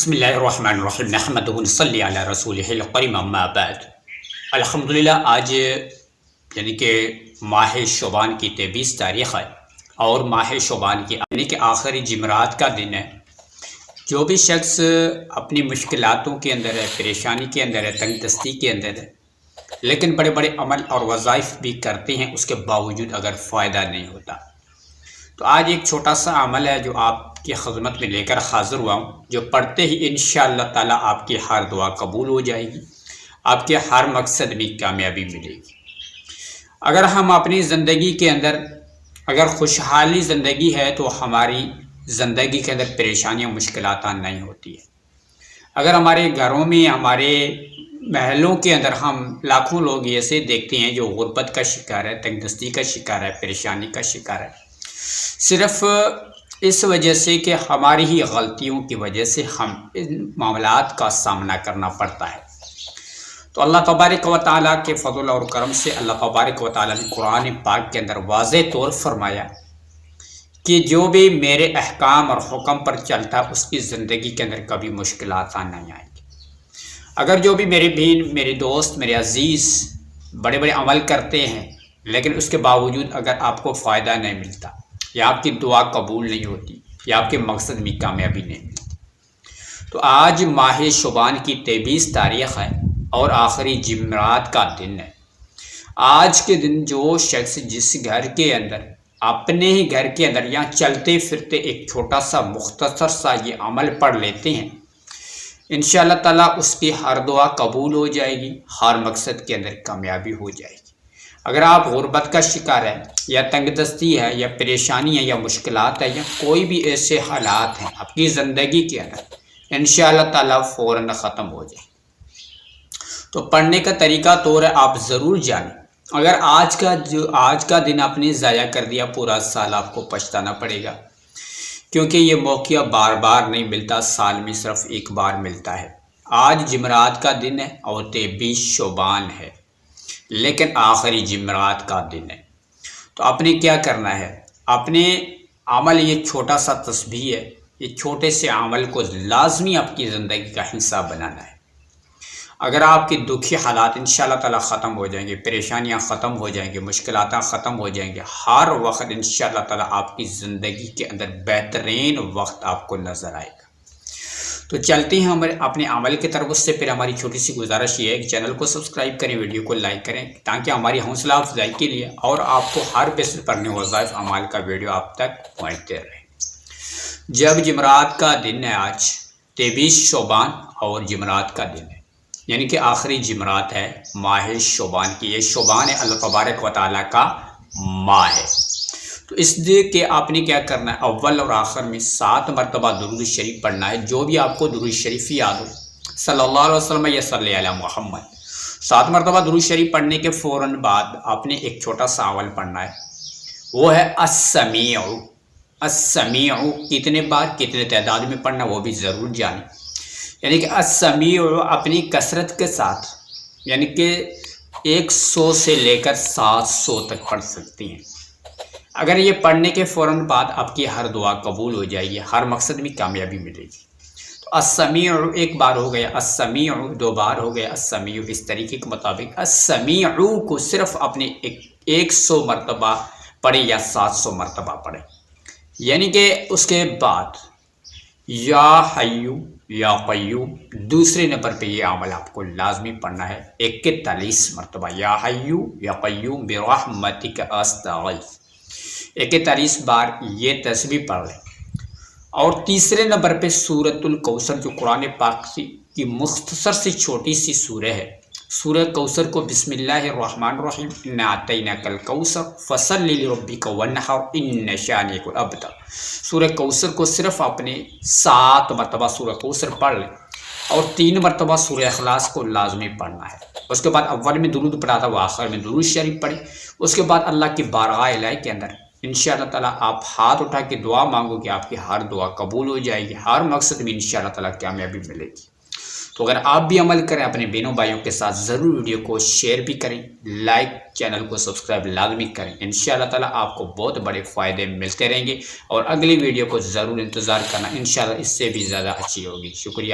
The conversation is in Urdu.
بسم اللہ الرحمن الرحیم نحمدہ ونصلی علی رسولہ الکریم اما بعد۔ الحمدللہ آج یعنی کہ ماہ شعبان کی 23 تاریخ ہے اور ماہ شعبان کی یعنی کہ آخری جمعرات کا دن ہے۔ جو بھی شخص اپنی مشکلاتوں کے اندر ہے، پریشانی کے اندر ہے، تنگ دستی کے اندر ہے، لیکن بڑے بڑے عمل اور وظائف بھی کرتے ہیں، اس کے باوجود اگر فائدہ نہیں ہوتا، تو آج ایک چھوٹا سا عمل ہے جو آپ کی خدمت میں لے کر حاضر ہوا ہوں، جو پڑھتے ہی انشاءاللہ تعالیٰ آپ کی ہر دعا قبول ہو جائے گی، آپ کے ہر مقصد میں کامیابی ملے گی۔ اگر ہم اپنی زندگی کے اندر اگر خوشحالی زندگی ہے تو ہماری زندگی کے اندر پریشانیاں مشکلات نہیں ہوتی ہیں۔ اگر ہمارے گھروں میں ہمارے محلوں کے اندر ہم لاکھوں لوگ ایسے دیکھتے ہیں جو غربت کا شکار ہے، تنگ دستی کا شکار ہے، پریشانی کا شکار ہے، صرف اس وجہ سے کہ ہماری ہی غلطیوں کی وجہ سے ہم ان معاملات کا سامنا کرنا پڑتا ہے۔ تو اللہ تبارک و تعالیٰ کے فضل اور کرم سے اللہ تبارک و تعالیٰ نے قرآن پاک کے اندر واضح طور فرمایا کہ جو بھی میرے احکام اور حکم پر چلتا اس کی زندگی کے اندر کبھی مشکلات نہیں آئیں گی۔ اگر جو بھی میرے بہن، میرے دوست، میرے عزیز بڑے بڑے عمل کرتے ہیں، لیکن اس کے باوجود اگر آپ کو فائدہ نہیں ملتا، یا آپ کی دعا قبول نہیں ہوتی، یا آپ کے مقصد میں کامیابی نہیں ملتی، تو آج ماہ شعبان کی 23 تاریخ ہے اور آخری جمعرات کا دن ہے۔ آج کے دن جو شخص جس گھر کے اندر اپنے ہی گھر کے اندر یا چلتے پھرتے ایک چھوٹا سا مختصر سا یہ عمل پڑھ لیتے ہیں، انشاءاللہ تعالیٰ اس کی ہر دعا قبول ہو جائے گی، ہر مقصد کے اندر کامیابی ہو جائے گی۔ اگر آپ غربت کا شکار ہے، یا تنگ دستی ہے، یا پریشانی ہے، یا مشکلات ہے، یا کوئی بھی ایسے حالات ہیں آپ کی زندگی کے اندر، انشاءاللہ تعالیٰ فوراً ختم ہو جائے۔ تو پڑھنے کا طریقہ طور ہے آپ ضرور جانیں۔ اگر آج کا دن آپ نے ضائع کر دیا، پورا سال آپ کو پچھتانا پڑے گا، کیونکہ یہ موقع بار بار نہیں ملتا، سال میں صرف ایک بار ملتا ہے۔ آج جمعرات کا دن ہے اور 23 شعبان ہے، لیکن آخری جمعرات کا دن ہے۔ تو آپ نے کیا کرنا ہے؟ اپنے عمل، یہ چھوٹا سا تسبیح ہے، یہ چھوٹے سے عمل کو لازمی آپ کی زندگی کا حصہ بنانا ہے۔ اگر آپ کے دکھی حالات انشاءاللہ تعالیٰ ختم ہو جائیں گے، پریشانیاں ختم ہو جائیں گے، مشکلات ختم ہو جائیں گے، ہر وقت انشاءاللہ تعالیٰ آپ کی زندگی کے اندر بہترین وقت آپ کو نظر آئے گا۔ تو چلتے ہیں ہمارے اپنے عمل کی طرف۔ اس سے پھر ہماری چھوٹی سی گزارش یہ ہے کہ چینل کو سبسکرائب کریں، ویڈیو کو لائک کریں، تاکہ ہماری حوصلہ افزائی کے لیے اور آپ کو ہر بسر پڑھنے وظائف اعمال کا ویڈیو آپ تک پہنچتے رہے۔ جب جمعرات کا دن ہے آج 23 شعبان اور جمعرات کا دن ہے، یعنی کہ آخری جمعرات ہے ماہ شعبان کی۔ یہ شعبان ہے اللہ تبارک و تعالیٰ کا ماہ ہے۔ تو اس لیے کہ آپ نے کیا کرنا ہے، اول اور آخر میں 7 مرتبہ درود شریف پڑھنا ہے۔ جو بھی آپ کو درود شریف یاد ہو، صلی اللہ علیہ وسلم یا صلی علی محمد، 7 مرتبہ درود شریف پڑھنے کے فوراً بعد آپ نے ایک چھوٹا سا عمل پڑھنا ہے، وہ ہے السمیع۔ السمیع کتنے بار، کتنے تعداد میں پڑھنا وہ بھی ضرور جانیں۔ یعنی کہ السمیع اپنی کثرت کے ساتھ، یعنی کہ 100 سے لے کر 700 تک پڑھ سکتی ہیں۔ اگر یہ پڑھنے کے فوراً بعد آپ کی ہر دعا قبول ہو جائے گی، ہر مقصد میں کامیابی ملے گی۔ تو السمیع ایک بار ہو گیا، السمیع 2 بار ہو گیا، السمیع اس طریقے کے مطابق السمیع کو صرف اپنے 100 مرتبہ پڑھے یا 700 مرتبہ پڑھے۔ یعنی کہ اس کے بعد یا حیو یا قیوم، دوسرے نمبر پہ یہ عمل آپ کو لازمی پڑھنا ہے 41 مرتبہ، یا حیو یا قیوم برحمتک استغیث، 41 بار یہ تسبیح پڑھ لیں۔ اور تیسرے نمبر پہ سورۃ الکوثر، جو قرآن پاک کی مختصر سی چھوٹی سی سورہ ہے، سورہ کوثر کو بسم اللہ الرحمن الرحیم انا اعطیناک الکوثر فصل لربک وانحر ان شانئک الابتر، سورہ کوثر کو صرف اپنے 7 مرتبہ سورہ کوثر پڑھ لیں، اور 3 مرتبہ سورہ اخلاص کو لازمی پڑھنا ہے۔ اس کے بعد اول میں درود پڑھا تھا، وہ آخر میں درود شریف پڑھیں۔ اس کے بعد اللہ کی بارگاہ الہی کے اندر انشاءاللہ تعالیٰ آپ ہاتھ اٹھا کے دعا مانگو کہ آپ کی ہر دعا قبول ہو جائے گی، ہر مقصد میں انشاءاللہ تعالیٰ کامیابی ملے گی۔ تو اگر آپ بھی عمل کریں اپنے بہنوں بھائیوں کے ساتھ ضرور ویڈیو کو شیئر بھی کریں، لائک، چینل کو سبسکرائب لازمی کریں، انشاءاللہ تعالیٰ آپ کو بہت بڑے فائدے ملتے رہیں گے، اور اگلی ویڈیو کو ضرور انتظار کرنا، انشاءاللہ اس سے بھی زیادہ اچھی ہوگی۔ شکریہ۔